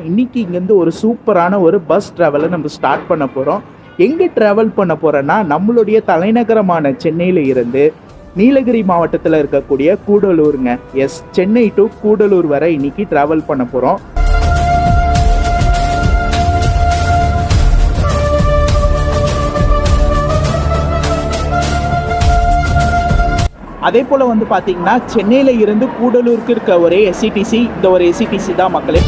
இன்னைக்கு இங்கேருந்து ஒரு சூப்பரான ஒரு பஸ் ட்ராவலை நம்ம ஸ்டார்ட் பண்ண போகிறோம். எங்கே ட்ராவல் பண்ண போகிறோன்னா நம்மளுடைய தலைநகரமான சென்னையில் இருந்து நீலகிரி மாவட்டத்தில் இருக்கக்கூடிய கூடலூருங்க. எஸ், சென்னை டு கூடலூர் வரை இன்னைக்கு ட்ராவல் பண்ண போகிறோம். அதே போல் வந்து பார்த்தீங்கன்னா சென்னையில் இருந்து கூடலூருக்கு இருக்க ஒரே எஸ்சிடிசி இந்த ஒரு எஸ்சிடிசி தான் மக்களே.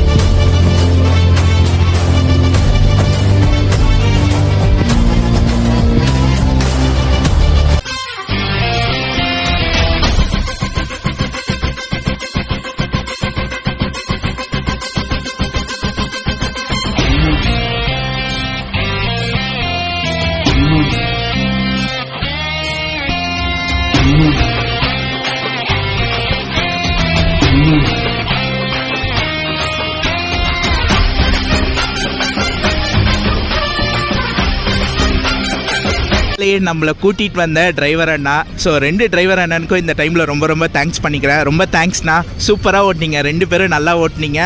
நம்மளை கூட்டிகிட்டு வந்த டிரைவர் அண்ணா, ஸோ 2 டிரைவர் அண்ணனுக்கும் இந்த டைமில் ரொம்ப ரொம்ப தேங்க்ஸ் பண்ணிக்கிறேன். ரொம்ப தேங்க்ஸ்ண்ணா, சூப்பராக ஓட்டினீங்க, 2 பேரும் நல்லா ஓட்டினீங்க.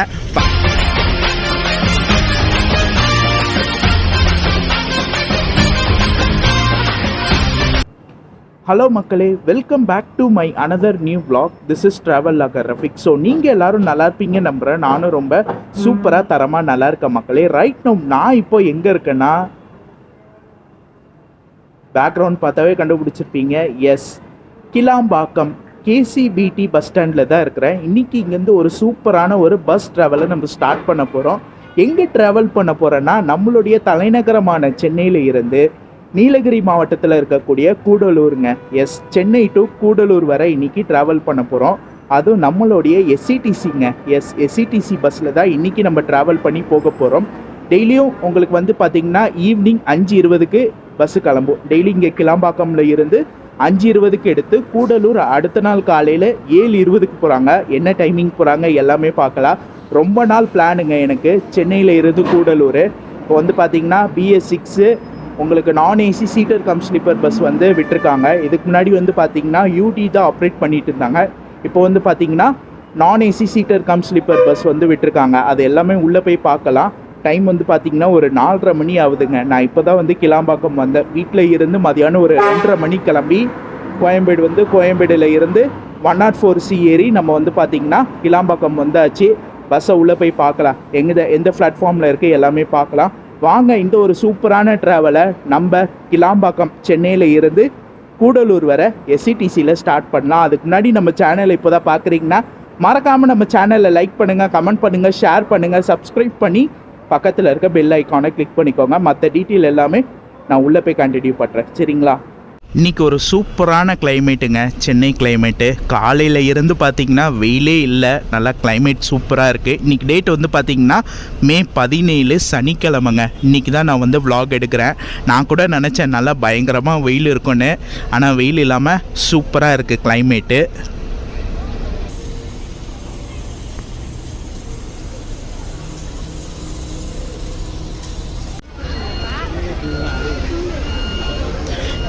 ஹலோ மக்களே, welcome back to my another new vlog. This is travel vlogger Rafiq. So நீங்கள் எல்லோரும் நல்லா இருப்பீங்க நம்புகிறேன். நானும் ரொம்ப சூப்பராக தரமாக நல்லா இருக்கேன் மக்களே. ரைட் நோ நான் இப்போ எங்கே இருக்கேன்னா, பேக்ரவுண்ட் பார்த்தாவே கண்டுபிடிச்சிருப்பீங்க. எஸ், கிளாம்பாக்கம் கேசிபிடி பஸ் ஸ்டாண்டில் தான் இருக்கிறேன். இன்றைக்கி இங்கேருந்து ஒரு சூப்பரான ஒரு பஸ் ட்ராவலை நம்ம ஸ்டார்ட் பண்ண போகிறோம். எங்கே ட்ராவல் பண்ண போகிறோன்னா நம்மளுடைய தலைநகரமான சென்னையில் இருந்து நீலகிரி மாவட்டத்தில் இருக்கக்கூடிய கூடலூருங்க. எஸ், சென்னை டு கூடலூர் வரை இன்றைக்கி ட்ராவல் பண்ண போகிறோம். அதுவும் நம்மளுடைய எஸ்சிடிசிங்க. எஸ், எஸ்சிடிசி பஸ்ஸில் தான் இன்றைக்கி நம்ம ட்ராவல் பண்ணி போக போகிறோம். டெய்லியும் உங்களுக்கு வந்து பார்த்திங்கன்னா ஈவினிங் 5:20க்கு பஸ்ஸு கிளம்பும். டெய்லி இங்கே கிளாம்பாக்கம்ல இருந்து 5:20க்கு எடுத்து கூடலூர் அடுத்த நாள் காலையில் 7:20க்கு போகிறாங்க. என்ன டைமிங் போகிறாங்க எல்லாமே பார்க்கலாம். ரொம்ப நாள் பிளானுங்க எனக்கு சென்னையில் இருந்து கூடலூர். இப்போ வந்து பார்த்திங்கன்னா BS6 உங்களுக்கு நான் AC seater come sleeper bus வந்து விட்டுருக்காங்க. இதுக்கு முன்னாடி வந்து பார்த்திங்கன்னா UT தான் ஆப்ரேட் பண்ணிட்டு இருந்தாங்க. இப்போ வந்து பார்த்திங்கன்னா நான் AC seater come sleeper bus வந்து விட்டுருக்காங்க. அது எல்லாமே உள்ளே போய் பார்க்கலாம். டைம் வந்து பார்த்திங்கன்னா ஒரு 4:30 மணி ஆகுதுங்க. நான் இப்போ தான் வந்து கிளாம்பாக்கம் வந்தேன். வீட்டில் இருந்து மதியானம் ஒரு 2:30 மணி கிளம்பி கோயம்பேடில் இருந்து 104C ஏறி நம்ம வந்து பார்த்திங்கன்னா கிளாம்பாக்கம் வந்தாச்சு. பஸ்ஸை உள்ளே போய் பார்க்கலாம், எந்த பிளாட்ஃபார்மில் இருக்குது எல்லாமே பார்க்கலாம். வாங்க இந்த ஒரு சூப்பரான ட்ராவலை நம்ம கிளாம்பாக்கம் சென்னையில் இருந்து கூடலூர் வர எஸ்சிடிசியில் ஸ்டார்ட் பண்ணலாம். அதுக்கு முன்னாடி நம்ம சேனலை இப்போ தான் பார்க்குறீங்கன்னா மறக்காமல் நம்ம சேனலை லைக் பண்ணுங்கள், கமெண்ட் பண்ணுங்கள், ஷேர் பண்ணுங்கள், சப்ஸ்கிரைப் பண்ணி பக்கத்தில் இருக்க பெல் ஐக்கானை கிளிக் பண்ணிக்கோங்க. மற்ற டீட்டெயில் எல்லாமே நான் உள்ளே போய் கண்டினியூ பண்ணுறேன், சரிங்களா? இன்றைக்கி ஒரு சூப்பரான கிளைமேட்டுங்க, சென்னை கிளைமேட்டு. காலையில் இருந்து பார்த்திங்கன்னா வெயிலே இல்லை, நல்லா கிளைமேட் சூப்பராக இருக்குது. இன்றைக்கி டேட் வந்து பார்த்திங்கன்னா May 17 சனிக்கிழமைங்க. இன்றைக்கி தான் நான் வந்து vlog எடுக்கிறேன். நான் கூட நினச்சேன் நல்லா பயங்கரமாக வெயில் இருக்குன்னு, ஆனால் வெயில் இல்லாமல் சூப்பராக இருக்குது கிளைமேட்டு.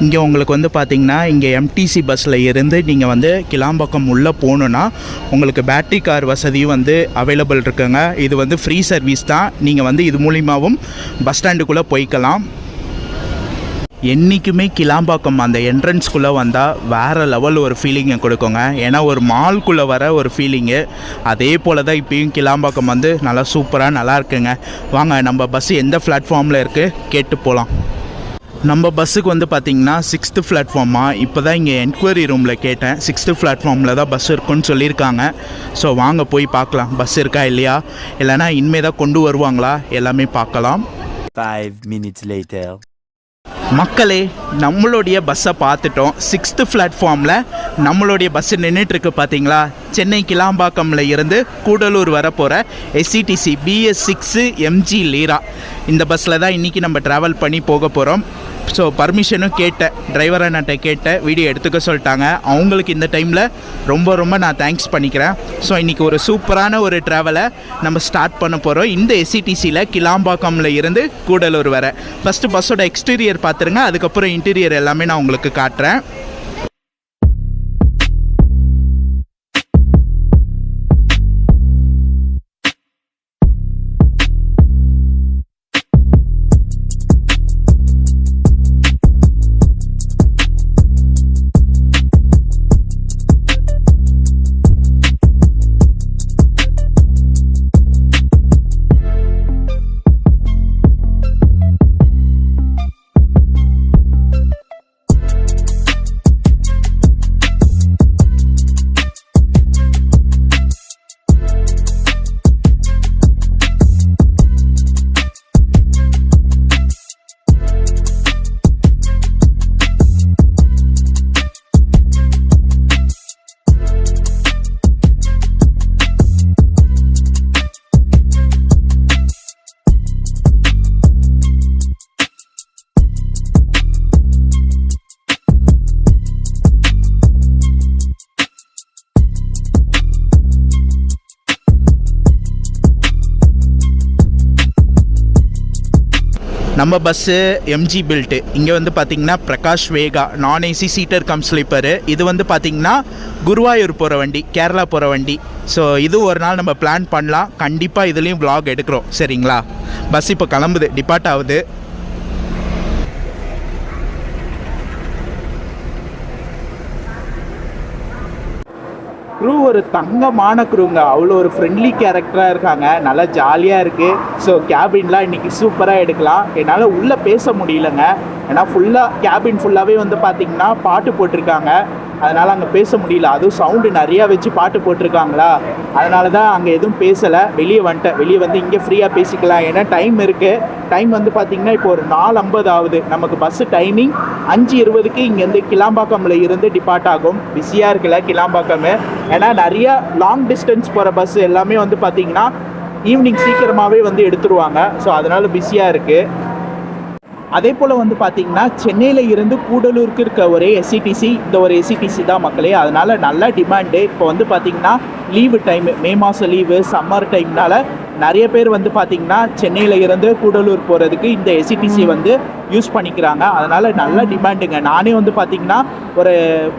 இங்கே உங்களுக்கு வந்து பார்த்திங்கன்னா இங்கே MTC பஸ்ஸில் இருந்து நீங்கள் வந்து கிளாம்பாக்கம் உள்ளே போகணுன்னா உங்களுக்கு பேட்ரி கார் வசதியும் வந்து அவைலபிள் இருக்குங்க. இது வந்து ஃப்ரீ சர்வீஸ் தான். நீங்கள் வந்து இது மூலிமாவும் பஸ் ஸ்டாண்டுக்குள்ளே போய்க்கலாம். என்றைக்குமே கிளாம்பாக்கம் அந்த என்ட்ரன்ஸ்குள்ளே வந்தால் வேறு லெவல் ஒரு ஃபீலிங்கை கொடுக்குங்க. ஏன்னா ஒரு மால்குள்ளே வர ஒரு ஃபீலிங்கு. அதே போல் தான் இப்போயும் கிளாம்பாக்கம் வந்து நல்லா சூப்பராக நல்லா இருக்குங்க. வாங்க நம்ம பஸ்ஸு எந்த பிளாட்ஃபார்மில் இருக்குது கேட்டு போகலாம். நம்ம பஸ்ஸுக்கு வந்து பார்த்திங்கன்னா 6th பிளாட்ஃபார்மா. இப்போ தான் இங்கே என்கொயரி ரூமில் கேட்டேன், 6th பிளாட்ஃபார்மில் தான் பஸ் இருக்குன்னு சொல்லியிருக்காங்க. ஸோ வாங்க போய் பார்க்கலாம் பஸ் இருக்கா இல்லையா, இல்லைனா இனிமே தான் கொண்டு வருவாங்களா எல்லாமே பார்க்கலாம். 5 minutes later. மக்களே, நம்மளுடைய பஸ்ஸை பார்த்துட்டோம். 6th பிளாட்ஃபார்மில் நம்மளுடைய பஸ்ஸு நின்றுட்டுருக்கு பார்த்தீங்களா. சென்னை கிளாம்பாக்கம்ல இருந்து கூடலூர் வர போகிற எஸ்சிடிசி BS6 MG லீரா இந்த பஸ்ஸில் தான் இன்றைக்கி நம்ம ட்ராவல் பண்ணி போக போகிறோம். ஸோ பர்மிஷனும் கேட்டேன், டிரைவர் அண்ணாட்ட கேட்டேன், வீடியோ எடுத்துக்க சொல்லிட்டாங்க. அவங்களுக்கு இந்த டைமில் ரொம்ப ரொம்ப நான் தேங்க்ஸ் பண்ணிக்கிறேன். ஸோ இன்றைக்கி ஒரு சூப்பரான ஒரு ட்ராவலை நம்ம ஸ்டார்ட் பண்ண போகிறோம் இந்த எஸ்சிடிசியில் கிளாம்பாக்கம்ல இருந்து கூடலூர் வர. ஃபஸ்ட்டு பஸ்ஸோட எக்ஸ்டீரியர் பார்த்துருங்க, அதுக்கப்புறம் இன்டீரியர் எல்லாமே நான் உங்களுக்கு காட்டுறேன். நம்ம பஸ்ஸு எம்ஜி பில்ட்டு. இங்கே வந்து பார்த்திங்கன்னா பிரகாஷ் வேகா நான் ஏசி சீட்டர் கம் ஸ்லீப்பரு. இது வந்து பார்த்திங்கன்னா குருவாயூர் போகிற வண்டி, கேரளா போகிற வண்டி. ஸோ இது ஒரு நாள் நம்ம பிளான் பண்ணலாம். கண்டிப்பாக இதுலேயும் vlog எடுக்கிறோம், சரிங்களா? பஸ் இப்போ கிளம்புது, டிபார்ட் ஆகுது. க்ரூ ஒரு தங்கமான க்ரூங்க, அவ்வளோ ஒரு ஃப்ரெண்ட்லி கேரக்டராக இருக்காங்க, நல்லா ஜாலியாக இருக்குது. ஸோ கேபின்லாம் இன்றைக்கி சூப்பராக எடுக்கலாம். என்னால் உள்ளே பேச முடியலங்க, ஏன்னா கேபின் ஃபுல்லாகவே வந்து பார்த்திங்கன்னா பாட்டு போட்டிருக்காங்க. அதனால் அங்கே பேச முடியல. அதுவும் சவுண்டு நிறையா வச்சு பாட்டு போட்டிருக்காங்களா, அதனால தான் அங்கே எதுவும் பேசலை. வெளியே வந்துட்டேன். வெளியே வந்து இங்கே ஃப்ரீயாக பேசிக்கலாம், ஏன்னா டைம் இருக்குது. டைம் வந்து பார்த்திங்கன்னா இப்போ ஒரு 4:50 ஆகுது. நமக்கு பஸ்ஸு டைமிங் 5:20க்கு இங்கேருந்து கிளாம்பாக்கமில் இருந்து டிபார்ட் ஆகும். பிஸியாக இருக்குல்ல கிளாம்பாக்கம், ஏன்னா நிறையா லாங் டிஸ்டன்ஸ் போகிற பஸ்ஸு எல்லாமே வந்து பார்த்திங்கன்னா ஈவினிங் சீக்கிரமாகவே வந்து எடுத்துருவாங்க. ஸோ அதனால் பிஸியாக இருக்குது. அதே போல் வந்து பார்த்திங்கன்னா சென்னையில் இருந்து கூடலூருக்கு இருக்க ஒரே எஸ்சிடிசி இந்த ஒரு எஸ்சிடிசி தான் மக்களே. அதனால் நல்ல டிமாண்டு. இப்போ வந்து பார்த்திங்கன்னா லீவு டைமு, மே மாதம் லீவு, சம்மர் டைம்னால நிறைய பேர் வந்து பார்த்திங்கன்னா சென்னையில் இருந்து கூடலூர் போகிறதுக்கு இந்த எஸ்சிடிசி வந்து யூஸ் பண்ணிக்கிறாங்க. அதனால் நல்ல டிமாண்டுங்க. நானே வந்து பார்த்திங்கன்னா ஒரு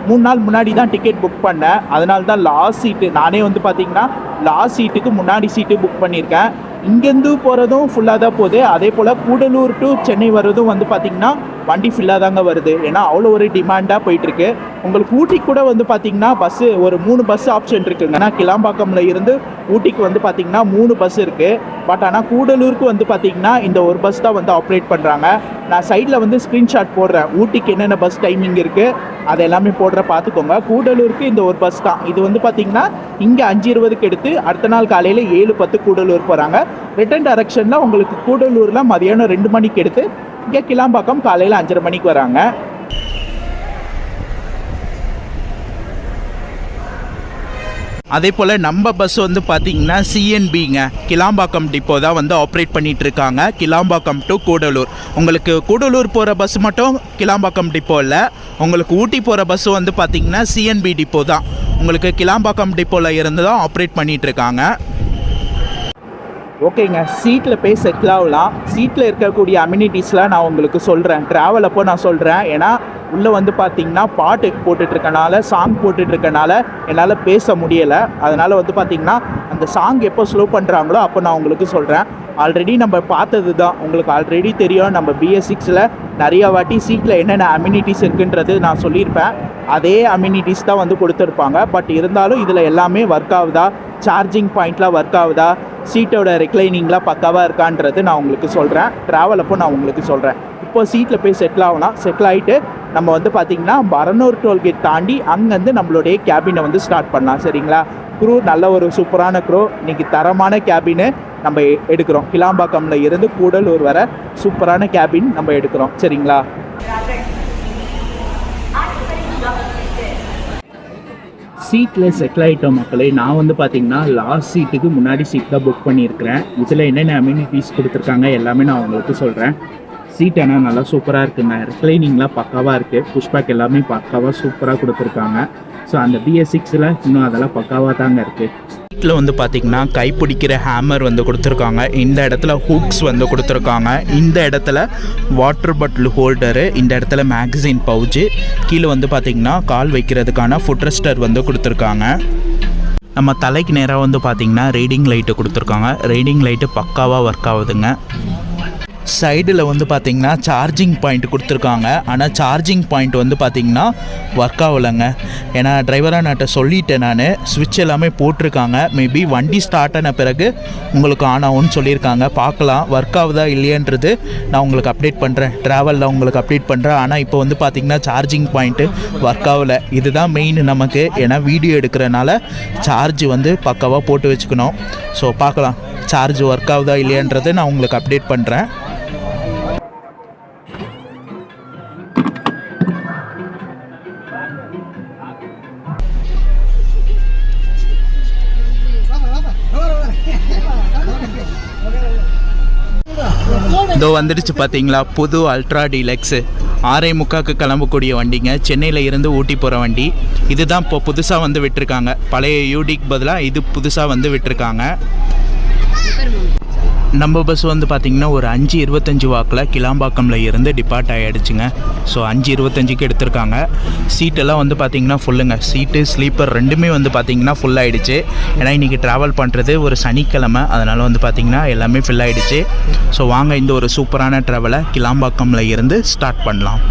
3 நாள் முன்னாடி தான் டிக்கெட் புக் பண்ணேன். அதனால தான் லாஸ்ட் சீட்டு, நானே வந்து பார்த்திங்கன்னா லாஸ்ட் சீட்டுக்கு முன்னாடி சீட்டு புக் பண்ணியிருக்கேன். இங்கேருந்து போகிறதும் ஃபுல்லாக தான் போகுது. அதே போல் கூடலூர் டு சென்னை வர்றதும் வந்து பார்த்திங்கன்னா வண்டி ஃபுல்லாக தாங்க வருது, ஏன்னா அவ்வளோ ஒரு டிமாண்டாக போயிட்டுருக்கு. உங்களுக்கு ஊட்டிக்கு கூட வந்து பார்த்திங்கன்னா பஸ்ஸு ஒரு 3 பஸ் ஆப்ஷன் இருக்குங்க. ஏன்னா கிளாம்பாக்கமில் இருந்து ஊட்டிக்கு வந்து பார்த்திங்கன்னா 3 பஸ் இருக்குது. பட் ஆனால் கூடலூருக்கு வந்து பார்த்திங்கன்னா இந்த ஒரு பஸ் தான் வந்து ஆப்ரேட் பண்ணுறாங்க. நான் சைடில் வந்து ஸ்க்ரீன்ஷாட் போடுறேன், ஊட்டிக்கு என்னென்ன பஸ் டைமிங் இருக்குது அது எல்லாமே போடுற பார்த்துக்கோங்க. கூடலூருக்கு இந்த ஒரு பஸ் தான். இது வந்து பார்த்திங்கன்னா இங்கே 5:20க்கு எடுத்து அடுத்த நாள் காலையில் 7:10 கூடலூர் போகிறாங்க. ரிட்டன் டைரக்ஷனில் உங்களுக்கு கூடலூரில் மதியானம் 2 மணிக்கு எடுத்து இங்கே கிளாம்பாக்கம் காலையில் 5:30 மணிக்கு வராங்க. அதே போல் நம்ம பஸ் வந்து பார்த்திங்கன்னா சிஎன்பிங்க கிளாம்பாக்கம் டிப்போ தான் வந்து ஆப்ரேட் பண்ணிகிட்ருக்காங்க. கிளாம்பாக்கம் டு கூடலூர். உங்களுக்கு கூடலூர் போகிற பஸ் மட்டும் கிளாம்பாக்கம் டிப்போ இல்லை, உங்களுக்கு ஊட்டி போகிற பஸ்ஸு வந்து பார்த்திங்கன்னா சிஎன்பி டிப்போ தான். உங்களுக்கு கிளாம்பாக்கம் டிப்போவில் இருந்து தான் ஆப்ரேட் பண்ணிகிட்ருக்காங்க. ஓகேங்க, சீட்டில் போய் செட்டில் ஆகலாம். சீட்டில் இருக்கக்கூடிய அம்யூனிட்டிஸ்லாம் நான் உங்களுக்கு சொல்கிறேன், ட்ராவல் அப்போ நான் சொல்கிறேன். ஏன்னா உள்ளே வந்து பார்த்திங்கன்னா பாட்டு போட்டுட்ருக்கனால, சாங் போட்டுட்ருக்கனால என்னால் பேச முடியலை. அதனால் வந்து பார்த்திங்கன்னா அந்த சாங் எப்போ ஸ்லோ பண்ணுறாங்களோ அப்போ நான் உங்களுக்கு சொல்கிறேன். ஆல்ரெடி நம்ம பார்த்தது தான், உங்களுக்கு ஆல்ரெடி தெரியும். நம்ம BS6ல் நிறையா வாட்டி சீட்டில் என்னென்ன அம்யூனிட்டிஸ் இருக்குன்றது நான் சொல்லியிருப்பேன். அதே அம்யூனிட்டிஸ் தான் வந்து கொடுத்துருப்பாங்க. பட் இருந்தாலும் இதில் எல்லாமே ஒர்க் ஆகுதா, சார்ஜிங் பாயிண்ட்லாம் ஒர்க் ஆகுதா, சீட்டோட ரெக்ளைனிங்லாம் பக்காவாக இருக்கான்றது நான் உங்களுக்கு சொல்கிறேன். ட்ராவல் அப்போ நான் உங்களுக்கு சொல்கிறேன். இப்போ சீட்டில் போய் செட்டில் ஆகலாம். செட்டில் ஆகிட்டு நம்ம வந்து பார்த்திங்கன்னா பரனூர் டோல்கேட் தாண்டி அங்கேருந்து நம்மளுடைய கேபினை வந்து ஸ்டார்ட் பண்ணலாம், சரிங்களா? க்ரூ நல்ல ஒரு சூப்பரான க்ரூ. இன்றைக்கி தரமான கேபினை நம்ம எடுக்கிறோம். கிளாம்பாக்கமில் இருந்து கூடலூர் வர சூப்பரான கேபின் நம்ம எடுக்கிறோம், சரிங்களா? சீட்டில் செட்டில் ஆகிட்டோம் மக்களே. நான் வந்து பார்த்திங்கன்னா லாஸ்ட் சீட்டுக்கு முன்னாடி சீட் தான் புக் பண்ணியிருக்கிறேன். இதில் என்னென்ன அம்யூனிட்டிஸ் கொடுத்துருக்காங்க எல்லாமே நான் உங்களுக்கு சொல்கிறேன். சீட் ஆனால் நல்லா சூப்பராக இருக்குங்க. ரிக்ளைனிங்லாம் பக்காவாக இருக்குது. புஷ்பேக் எல்லாமே பக்காவாக சூப்பராக கொடுத்துருக்காங்க. ஸோ அந்த BS6ல் இன்னும் அதெல்லாம் பக்காவாக தாங்க இருக்குது. சீட்டில் வந்து பார்த்திங்கன்னா கைப்பிடிக்கிற ஹேமர் வந்து கொடுத்துருக்காங்க. இந்த இடத்துல ஹூக்ஸ் வந்து கொடுத்துருக்காங்க. இந்த இடத்துல வாட்டர் பாட்டில் ஹோல்டரு, இந்த இடத்துல மேகசின் பவுச்சு, கீழே வந்து பார்த்திங்கன்னா கால் வைக்கிறதுக்கான ஃபுட் ரெஸ்டர் வந்து கொடுத்துருக்காங்க. நம்ம தலைக்கு நேராக வந்து பார்த்திங்கன்னா ரீடிங் லைட்டு கொடுத்துருக்காங்க. ரீடிங் லைட்டு பக்காவாக ஒர்க் ஆகுதுங்க. சைடில் வந்து பார்த்திங்கன்னா சார்ஜிங் பாயிண்ட் கொடுத்துருக்காங்க. ஆனால் சார்ஜிங் பாயிண்ட் வந்து பார்த்திங்கன்னா ஒர்க் ஆகலைங்க. ஏன்னா டிரைவராக நான்ட்ட சொல்லிட்டேன், நான் ஸ்விட்ச் எல்லாமே போட்டிருக்காங்க. மேபி வண்டி ஸ்டார்ட் ஆன பிறகு உங்களுக்கு ஆன் ஆகும்னு சொல்லியிருக்காங்க. பார்க்கலாம் ஒர்க் ஆகுதா இல்லையன்றது நான் உங்களுக்கு அப்டேட் பண்ணுறேன், ட்ராவலில் உங்களுக்கு அப்டேட் பண்ணுறேன். ஆனால் இப்போ வந்து பார்த்திங்கன்னா சார்ஜிங் பாயிண்ட்டு ஒர்க் ஆகலை. இதுதான் மெயின் நமக்கு, ஏன்னா வீடியோ எடுக்கிறனால சார்ஜ் வந்து பக்காவாக போட்டு வச்சுக்கணும். ஸோ பார்க்கலாம் சார்ஜ் ஒர்க் ஆகுதா இல்லையன்றது நான் உங்களுக்கு அப்டேட் பண்ணுறேன். இதோ வந்துடுச்சு பார்த்தீங்களா புது அல்ட்ரா டீலக்ஸு. 6:45க்கு கிளம்பக்கூடிய வண்டிங்க. சென்னையில் இருந்து ஊட்டி போகிற வண்டி. இதுதான் இப்போ புதுசாக வந்து விட்டுருக்காங்க. பழைய யூடிக்கு பதிலாக இது புதுசாக வந்து விட்டுருக்காங்க. நம்ம பஸ் வந்து பார்த்திங்கன்னா ஒரு 5:25 வாக்கில் கிளாம்பாக்கம்ல இருந்து டிபார்ட் ஆகிடுச்சுங்க. ஸோ 5:25க்கு எடுத்திருக்காங்க. சீட்டெல்லாம் வந்து பார்த்திங்கன்னா ஃபுல்லுங்க. சீட்டு ஸ்லீப்பர் ரெண்டுமே வந்து பார்த்திங்கன்னா ஃபுல் ஆகிடுச்சு. ஏன்னா இன்றைக்கி ட்ராவல் பண்ணுறது ஒரு சனிக்கிழமை, அதனால் வந்து பார்த்திங்கன்னா எல்லாமே ஃபில் ஆகிடுச்சு. ஸோ வாங்க இந்த ஒரு சூப்பரான ட்ராவலை கிளாம்பாக்கம்ல இருந்து ஸ்டார்ட் பண்ணலாம்.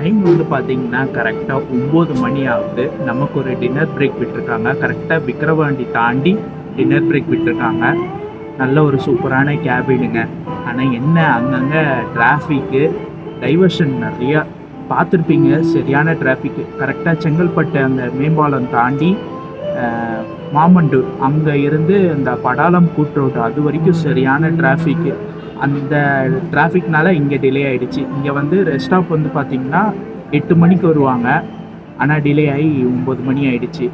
டைம் வந்து பார்த்தீங்கன்னா கரெக்டாக 9 மணி ஆகுது. நமக்கு ஒரு டின்னர் பிரேக் விட்டுருக்காங்க. கரெக்டாக விக்கிரவாண்டி தாண்டி டின்னர் பிரேக் விட்டுருக்காங்க. நல்ல ஒரு சூப்பரான கேபினுங்க. ஆனால் என்ன அங்கங்கே டிராஃபிக்கு டைவர்ஷன் நிறையா பார்த்துருப்பீங்க. சரியான டிராஃபிக்கு. கரெக்டாக செங்கல்பட்டு அந்த மேம்பாலம் தாண்டி மாமண்டூர் அங்கே இருந்து இந்த படாலம் கூட்ரோடு அது வரைக்கும் சரியான டிராஃபிக்கு. அந்த டிராஃபிக்னால இங்கே டிலே ஆகிடுச்சு. இங்கே வந்து ரெஸ்ட் ஸ்டாப் வந்து பார்த்திங்கன்னா 8 மணிக்கு வருவாங்க. ஆனால் டிலே ஆகி 9 மணி ஆகிடுச்சு.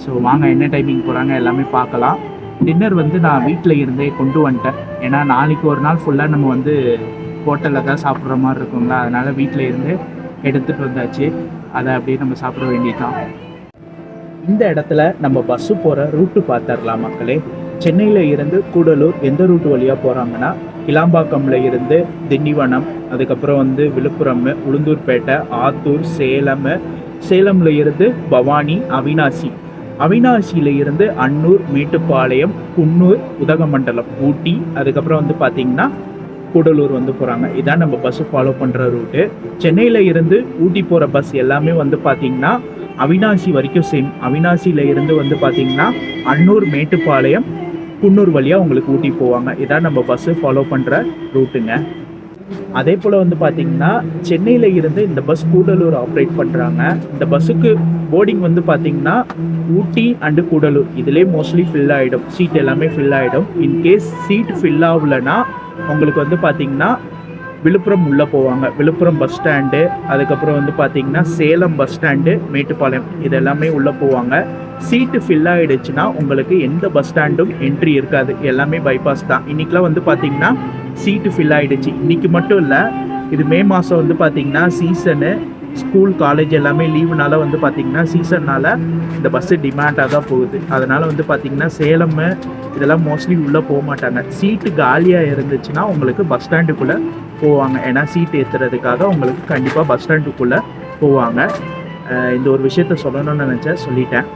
ஸோ வாங்க என்ன டைமிங் போகிறாங்க எல்லாமே பார்க்கலாம். டின்னர் வந்து நான் வீட்டில் இருந்தே கொண்டு வந்துட்டேன். ஏன்னா நாளைக்கு ஒரு நாள் ஃபுல்லாக நம்ம வந்து ஹோட்டலில் தான் சாப்பிட்ற மாதிரி இருக்குங்களா, அதனால் வீட்டில் இருந்து எடுத்துகிட்டு வந்தாச்சு. அதை அப்படியே நம்ம சாப்பிட வேண்டியதுதான். இந்த இடத்துல நம்ம பஸ்ஸு போகிற ரூட்டு பார்த்துடலாம் மக்களே. சென்னையில் இருந்து கூடலூர் எந்த ரூட்டு வழியாக போகிறாங்கன்னா கிளாம்பாக்கம்ல இருந்து திண்டிவனம், அதுக்கப்புறம் வந்து விழுப்புரம், உளுந்தூர்பேட்டை, ஆத்தூர், சேலம், சேலமில் இருந்து பவானி, அவினாசியில் இருந்து அன்னூர், மேட்டுப்பாளையம், குன்னூர், உதகமண்டலம், ஊட்டி, அதுக்கப்புறம் வந்து பார்த்திங்கன்னா கூடலூர் வந்து போகிறாங்க. இதான் நம்ம பஸ்ஸு ஃபாலோ பண்ணுற ரூட்டு. சென்னையில் இருந்து ஊட்டி போகிற பஸ் எல்லாமே வந்து பார்த்திங்கன்னா அவினாசி வரைக்கும் சேம். அவினாசியில் இருந்து வந்து பார்த்திங்கன்னா அன்னூர், மேட்டுப்பாளையம், குன்னூர் வழியாக உங்களுக்கு ஊட்டி போவாங்க. இதான் நம்ம பஸ்ஸு ஃபாலோ பண்ணுற ரூட்டுங்க. அதே போல் வந்து பார்த்திங்கன்னா சென்னையில் இருந்து இந்த பஸ் கூடலூர் ஆப்ரேட் பண்ணுறாங்க. இந்த பஸ்ஸுக்கு போர்டிங் வந்து பார்த்திங்கன்னா ஊட்டி அண்டு கூடலூர் இதிலே மோஸ்ட்லி ஃபில் ஆகிடும். சீட் எல்லாமே ஃபில் ஆகிடும். இன்கேஸ் சீட் ஃபில் ஆகலைன்னா உங்களுக்கு வந்து பார்த்திங்கன்னா விழுப்புரம் உள்ளே போவாங்க. விழுப்புரம் பஸ் ஸ்டாண்டு, அதுக்கப்புறம் வந்து பார்த்திங்கன்னா சேலம் பஸ் ஸ்டாண்டு, மேட்டுப்பாளையம் இது எல்லாமே உள்ளே போவாங்க. சீட்டு ஃபில் ஆகிடுச்சுன்னா உங்களுக்கு எந்த பஸ் ஸ்டாண்டும் என்ட்ரி இருக்காது. எல்லாமே பைபாஸ் தான். இன்றைக்கெலாம் வந்து பார்த்திங்கன்னா சீட்டு ஃபில் ஆகிடுச்சு. இன்றைக்கி மட்டும் இல்லை, இது மே மாதம் வந்து பார்த்திங்கன்னா சீசனு, ஸ்கூல் காலேஜ் எல்லாமே லீவுனால வந்து பார்த்திங்கன்னா சீசன்னால் இந்த பஸ்ஸு டிமாண்டாக தான் போகுது. அதனால் வந்து பார்த்திங்கன்னா சேலம் இதெல்லாம் மோஸ்ட்லி உள்ளே போக மாட்டாங்க. சீட்டு காலியாக இருந்துச்சுன்னா உங்களுக்கு பஸ் ஸ்டாண்டுக்குள்ளே போவாங்க. ஏன்னா சீட்டு ஏற்றுறதுக்காக உங்களுக்கு கண்டிப்பாக பஸ் ஸ்டாண்டுக்குள்ளே போவாங்க. இந்த ஒரு விஷயத்த சொல்லணும்னு நினச்சேன், சொல்லிட்டேன்.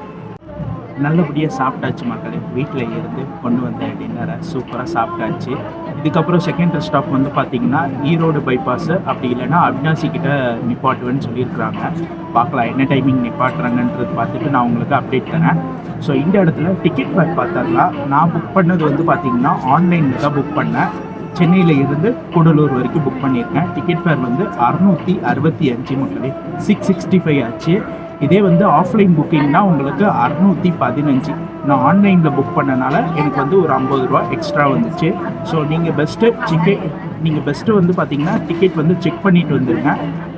நல்லபடியாக சாப்பிட்டாச்சு மக்களே. வீட்டில் இருந்து கொண்டு வந்த டின்னரை சூப்பராக சாப்பிட்டாச்சு. இதுக்கப்புறம் செகண்ட் ஸ்டாப் வந்து பார்த்திங்கன்னா ஈரோடு பைபாஸு, அப்படி இல்லைன்னா அவினாசி கிட்ட நிப்பாட்டுவேன்னு சொல்லியிருக்கிறாங்க. பார்க்கலாம் என்ன டைமிங் நிப்பாட்டுறாங்கன்றது பார்த்துட்டு நான் உங்களுக்கு அப்டேட் தரேன். ஸோ இந்த இடத்துல டிக்கெட் ஃபேர் பார்த்துடலாம். நான் புக் பண்ணது வந்து பார்த்திங்கன்னா ஆன்லைனில் தான் புக் பண்ணேன். சென்னையில் இருந்து கூடலூர் வரைக்கும் புக் பண்ணியிருக்கேன். டிக்கெட் ஃபேர் வந்து 665 மக்களே, 665 ஆச்சு. இதே வந்து ஆஃப்லைன் புக்கிங்னா உங்களுக்கு 615. நான் ஆன்லைனில் புக் பண்ணனால எனக்கு வந்து ஒரு 50 ரூபா எக்ஸ்ட்ரா வந்துச்சு. ஸோ நீங்கள் பெஸ்ட்டு வந்து பார்த்தீங்கன்னா டிக்கெட் வந்து செக் பண்ணிவிட்டு வந்துடுங்க.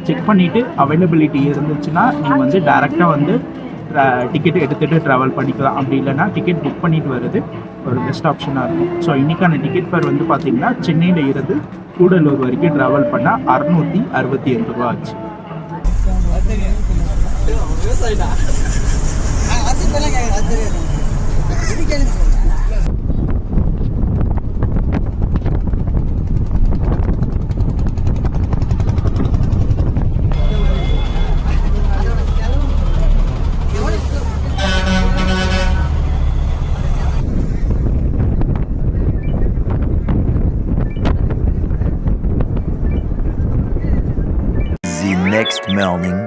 செக் பண்ணிவிட்டு அவைலபிலிட்டி இருந்துச்சுன்னா நீங்கள் வந்து டேரெக்டாக வந்து டிக்கெட் எடுத்துகிட்டு ட்ராவல் பண்ணிக்கலாம். அப்படி இல்லைனா டிக்கெட் புக் பண்ணிட்டு வருது ஒரு பெஸ்ட் ஆப்ஷனாக இருக்கும். ஸோ இன்றைக்கான டிக்கெட் ஃபேர் வந்து பார்த்திங்கன்னா சென்னையில் இருந்து கூடலூர் வரைக்கும் ட்ராவல் பண்ணால் 665 ரூபா ஆச்சு. The next morning.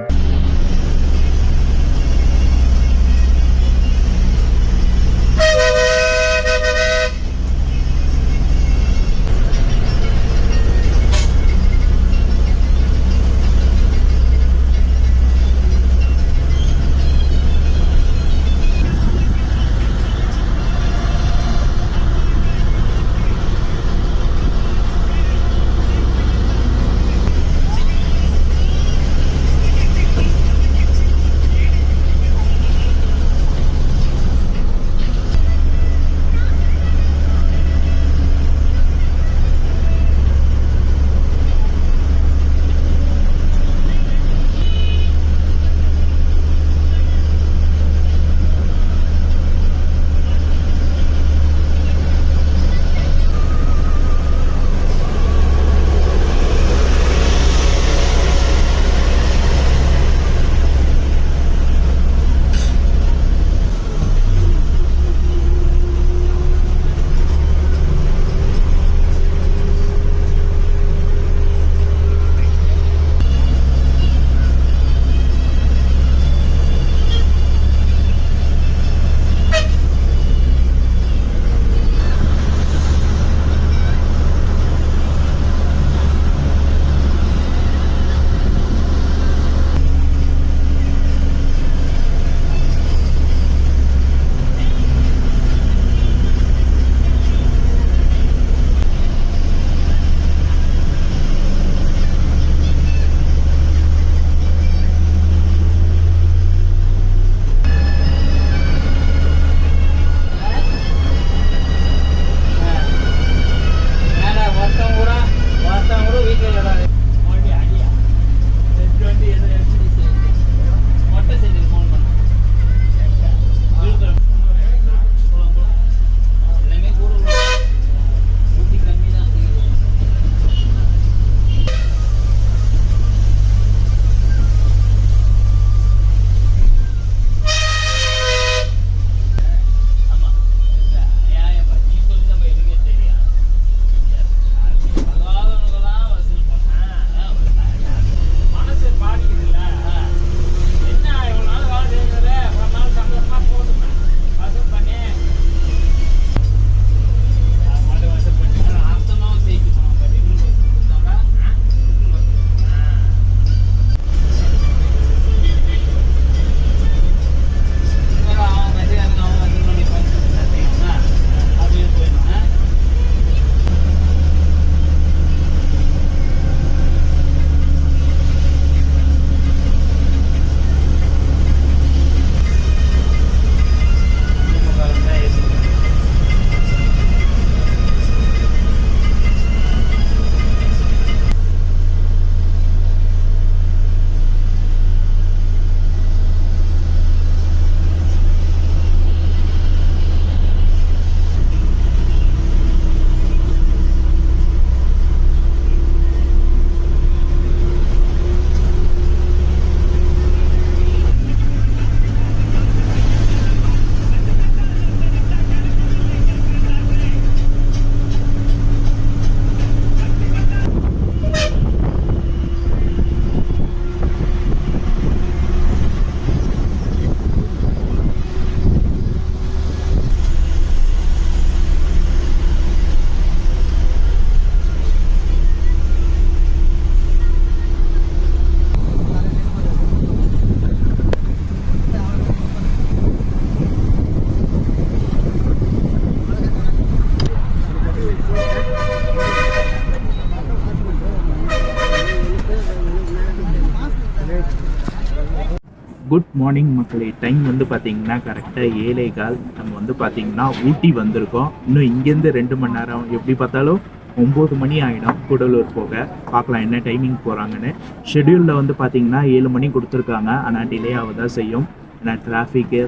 Good morning மக்களே. டைம் வந்து பார்த்தீங்கன்னா கரெக்டாக 7:15. நம்ம வந்து பார்த்தீங்கன்னா ஊட்டி வந்திருக்கோம். இன்னும் இங்கேருந்து 2 மணி நேரம், எப்படி பார்த்தாலும் 9 மணி ஆகிடும் கூடலூர் போக. பார்க்கலாம் என்ன டைமிங் போகிறாங்கன்னு. ஷெட்யூலில் வந்து பார்த்தீங்கன்னா 7 மணி கொடுத்துருக்காங்க, ஆனால் டிலே ஆக தான் செய்யும். ஏன்னா டிராஃபிக்கு,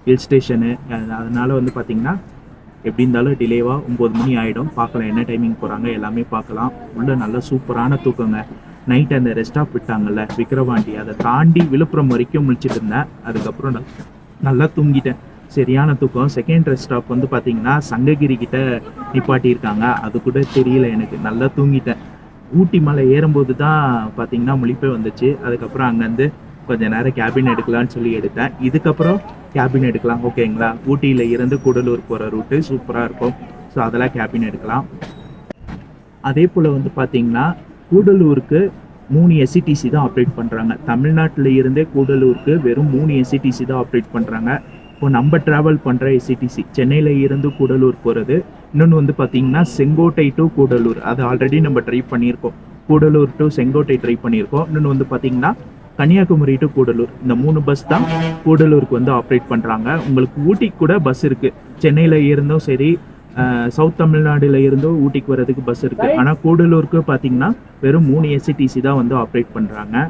ஹில் ஸ்டேஷனு, அதனால வந்து பார்த்தீங்கன்னா எப்படி இருந்தாலும் டிலேவாக 9 மணி ஆகிடும். பார்க்கலாம் என்ன டைமிங் போகிறாங்க, எல்லாமே பார்க்கலாம். உள்ள நல்ல சூப்பரான தூக்கங்க. நைட் அந்த ரெஸ்ட் ஸ்டாப் விட்டாங்கல்ல விக்கிரவாண்டி, அதை தாண்டி விழுப்புரம் வரைக்கும் முழிச்சிட்டு இருந்தேன். அதுக்கப்புறம் நல்லா தூங்கிட்டேன், சரியான தூக்கம். செகண்ட் ரெஸ்ட் ஸ்டாப் வந்து பார்த்தீங்கன்னா சங்ககிரி கிட்ட நிப்பாட்டியிருக்காங்க, அது கூட தெரியல எனக்கு, நல்லா தூங்கிட்டேன். ஊட்டி மலை ஏறும்போது தான் பார்த்தீங்கன்னா முழிப்பே வந்துச்சு. அதுக்கப்புறம் அங்கேருந்து கொஞ்ச நேரம் கேபின் எடுக்கலான்னு சொல்லி எடுத்தேன். இதுக்கப்புறம் கேபின் எடுக்கலாம், ஓகேங்களா. ஊட்டியில் இருந்து கூடலூர் போகிற ரூட்டு சூப்பராக இருக்கும். ஸோ அதெல்லாம் கேபின் எடுக்கலாம். அதே போல் வந்து பார்த்தீங்கன்னா கூடலூருக்கு 3 SCTC தான் ஆப்ரேட் பண்ணுறாங்க. தமிழ்நாட்டில் இருந்தே கூடலூருக்கு வெறும் 3 SCTC தான் ஆப்ரேட் பண்ணுறாங்க. இப்போ நம்ம ட்ராவல் பண்ணுற SCTC சென்னையில் இருந்து கூடலூர் போகிறது. இன்னொன்று வந்து பார்த்தீங்கன்னா செங்கோட்டை டு கூடலூர், அது ஆல்ரெடி நம்ம ட்ரை பண்ணியிருக்கோம். கூடலூர் டு செங்கோட்டை ட்ரை பண்ணியிருக்கோம். இன்னொன்று வந்து பார்த்தீங்கன்னா கன்னியாகுமரி டு கூடலூர். இந்த 3 பஸ் தான் கூடலூருக்கு வந்து ஆப்ரேட் பண்ணுறாங்க. உங்களுக்கு ஊட்டிக்கு கூட பஸ் இருக்குது. சென்னையில் இருந்தும் சரி, சவுத் தமிழ்நாடுல இருந்தும் ஊட்டிக்கு வர்றதுக்கு பஸ் இருக்குது. ஆனால் கூடலூருக்கு பார்த்தீங்கன்னா வெறும் 3 SCTC தான் வந்து ஆப்ரேட் பண்ணுறாங்க.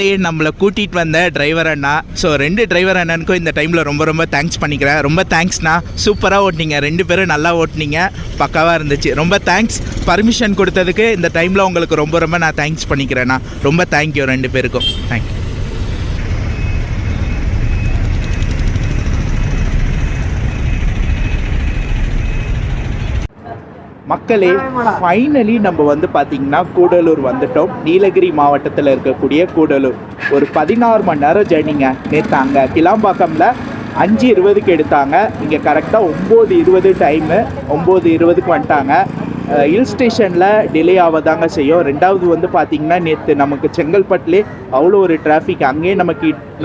மக்களே நம்மளை கூட்டிகிட்டு வந்த டிரைவர் அண்ணா. ஸோ 2 டிரைவர் அண்ணனுக்கும் இந்த டைமில் ரொம்ப ரொம்ப தேங்க்ஸ் பண்ணிக்கிறேன். ரொம்ப தேங்க்ஸ்ண்ணா, சூப்பராக ஓட்டினீங்க, 2 பேரும் நல்லா ஓட்டினீங்க, பக்காவாக இருந்துச்சு. ரொம்ப தேங்க்ஸ். பர்மிஷன் கொடுத்ததுக்கு இந்த டைமில் உங்களுக்கு ரொம்ப ரொம்ப நான் தேங்க்ஸ் பண்ணிக்கிறேண்ணா. ரொம்ப தேங்க்யூ 2 பேருக்கும். தேங்க்யூ. மக்களே, ஃபைனலி நம்ம வந்து பார்த்திங்கன்னா கூடலூர் வந்துட்டோம். நீலகிரி மாவட்டத்தில் இருக்கக்கூடிய கூடலூர். ஒரு 16 மணி நேரம் ஜேர்னிங்க. நேற்று அங்கே கிளாம்பாக்கமில் 5:20க்கு எடுத்தாங்க. இங்கே கரெக்டாக 9:20 டைமு. 9:20க்கு வந்துட்டாங்க. ஹில் ஸ்டேஷனில் டிலே ஆகதாங்க செய்யும். 2வது வந்து பார்த்திங்கன்னா நேற்று நமக்கு செங்கல்பட்டுலே அவ்வளோ ஒரு டிராஃபிக். அங்கேயே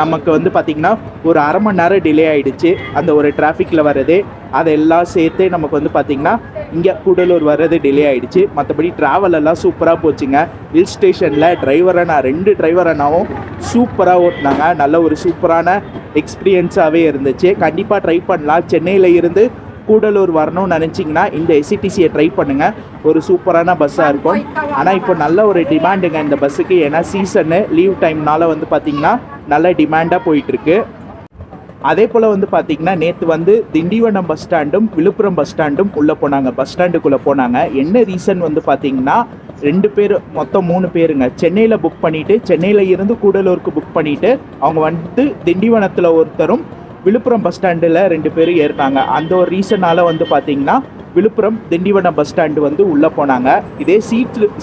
நமக்கு வந்து பார்த்திங்கன்னா ஒரு 1/2 மணி நேரம் டிலே ஆகிடுச்சு. அந்த ஒரு டிராஃபிக்கில் வர்றது அதெல்லாம் சேர்த்து நமக்கு வந்து பார்த்திங்கன்னா இங்கே கூடலூர் வர்றது டிலே ஆகிடுச்சு. மற்றபடி ட்ராவல் எல்லாம் சூப்பராக போச்சுங்க. ஹில் ஸ்டேஷனில் டிரைவர் அண்ணா 2 டிரைவர் அண்ணாவும் சூப்பராக ஓட்டினாங்க. நல்ல ஒரு சூப்பரான எக்ஸ்பீரியன்ஸாகவே இருந்துச்சு. கண்டிப்பாக ட்ரை பண்ணலாம். சென்னையில் இருந்து கூடலூர் வரணும்னு நினச்சிங்கன்னா இந்த எஸ்சிடிசியை ட்ரை பண்ணுங்கள். ஒரு சூப்பரான பஸ்ஸாக இருக்கும். ஆனால் இப்போ நல்ல ஒரு டிமாண்டுங்க இந்த பஸ்ஸுக்கு. ஏன்னா சீசனு லீவ் டைம்னால வந்து பார்த்திங்கன்னா நல்ல டிமாண்டாக போயிட்டுருக்கு. அதே போல் வந்து பார்த்திங்கன்னா நேற்று வந்து திண்டிவனம் பஸ் ஸ்டாண்டும் விழுப்புரம் பஸ் ஸ்டாண்டும் உள்ளே போனாங்க. பஸ் ஸ்டாண்டுக்குள்ளே போனாங்க. என்ன ரீசன் வந்து பார்த்திங்கன்னா 2 பேர், மொத்தம் 3 பேருங்க. சென்னையில் புக் பண்ணிவிட்டு, சென்னையில் இருந்து கூடலூருக்கு புக் பண்ணிவிட்டு அவங்க வந்து திண்டிவனத்தில் ஒருத்தரும் விழுப்புரம் பஸ் ஸ்டாண்டில் 2 பேரும் ஏறினாங்க. அந்த ஒரு ரீசனால் வந்து பார்த்திங்கன்னா விழுப்புரம் திண்டிவனம் பஸ் ஸ்டாண்டு வந்து உள்ளே போனாங்க. இதே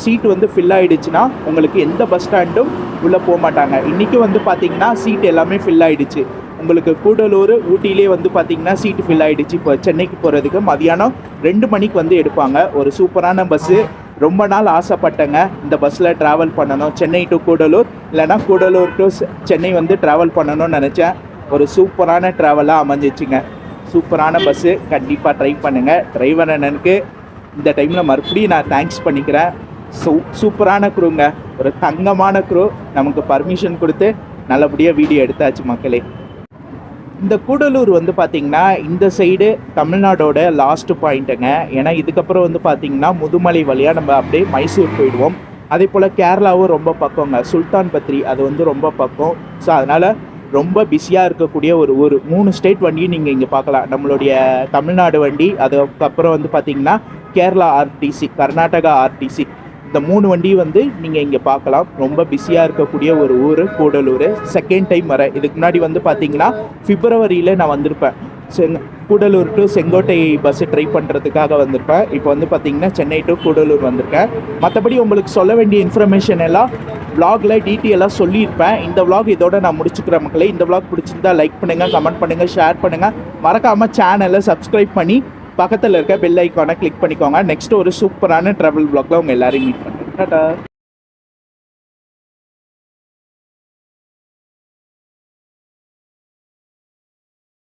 சீட்டு வந்து ஃபில் ஆகிடுச்சுன்னா உங்களுக்கு எந்த பஸ் ஸ்டாண்டும் உள்ளே போக மாட்டாங்க. இன்றைக்கி வந்து பார்த்திங்கன்னா சீட் எல்லாமே ஃபில் ஆகிடுச்சு. உங்களுக்கு கூடலூர் ஊட்டியிலே வந்து பார்த்திங்கன்னா சீட்டு ஃபில் ஆகிடுச்சு. இப்போ சென்னைக்கு போகிறதுக்கு மதியானம் 2 மணிக்கு வந்து எடுப்பாங்க. ஒரு சூப்பரான பஸ்ஸு. ரொம்ப நாள் ஆசைப்பட்டேங்க இந்த பஸ்ஸில் ட்ராவல் பண்ணணும். சென்னை டு கூடலூர் இல்லைனா கூடலூர் டு சென்னை வந்து ட்ராவல் பண்ணணும்னு நினச்சேன். ஒரு சூப்பரான ட்ராவலாக அமைஞ்சிச்சுங்க. சூப்பரான பஸ்ஸு. கண்டிப்பாக ட்ரை பண்ணுங்கள். டிரைவர் அண்ணனுக்கு இந்த டைமில் மறுபடியும் நான் தேங்க்ஸ் பண்ணிக்கிறேன். சூப்பரான க்ரூங்க. ஒரு தங்கமான க்ரூ. நமக்கு பர்மிஷன் கொடுத்து நல்லபடியாக வீடியோ எடுத்தாச்சு மக்களே. இந்த கூடலூர் வந்து பார்த்திங்கன்னா இந்த சைடு தமிழ்நாடோட லாஸ்ட் பாயிண்ட்டுங்க. ஏன்னா இதுக்கப்புறம் வந்து பார்த்திங்கன்னா முதுமலை வழியாக நம்ம அப்படியே மைசூர் போயிடுவோம். அதே போல் கேரளாவும் ரொம்ப பக்கங்க. சுல்தான் பத்ரி அது வந்து ரொம்ப பக்கம். ஸோ அதனால் ரொம்ப பிஸியாக இருக்கக்கூடிய ஒரு 3 ஸ்டேட் வண்டியும் நீங்கள் இங்கே பார்க்கலாம். நம்மளுடைய தமிழ்நாடு வண்டி, அதுக்கப்புறம் வந்து பார்த்திங்கன்னா கேரளா ஆர்டிசி, கர்நாடகா ஆர்டிசி, இந்த 3 வண்டி வந்து நீங்கள் இங்கே பார்க்கலாம். ரொம்ப பிஸியாக இருக்கக்கூடிய ஒரு ஊர் கூடலூர். செகண்ட் டைம் வரேன். இதுக்கு முன்னாடி வந்து பார்த்திங்கன்னா பிப்ரவரியில் நான் வந்திருப்பேன். Gudalur to Sengottai bus try பண்ணுறதுக்காக வந்திருப்பேன். இப்போ வந்து பார்த்திங்கன்னா சென்னை டு கூடலூர் வந்திருக்கேன். மற்றபடி உங்களுக்கு சொல்ல வேண்டிய இன்ஃபர்மேஷன் எல்லாம் vlogல டீட்டெயிலாக சொல்லியிருப்பேன். இந்த vlog இதோட நான் முடிச்சுக்கிறேன் மக்களே. இந்த vlog பிடிச்சிருந்தா லைக் பண்ணுங்கள், கமெண்ட் பண்ணுங்கள், ஷேர் பண்ணுங்கள். மறக்காமல் சேனலை சப்ஸ்கிரைப் பண்ணி பக்கத்தில் இருக்க பெல் ஐக்கானை கிளிக் பண்ணிக்கோங்க. நெக்ஸ்ட் ஒரு சூப்பரான ட்ராவல் vlogல உங்கள் எல்லாரையும் மீட் பண்ணுறேன். டாடா.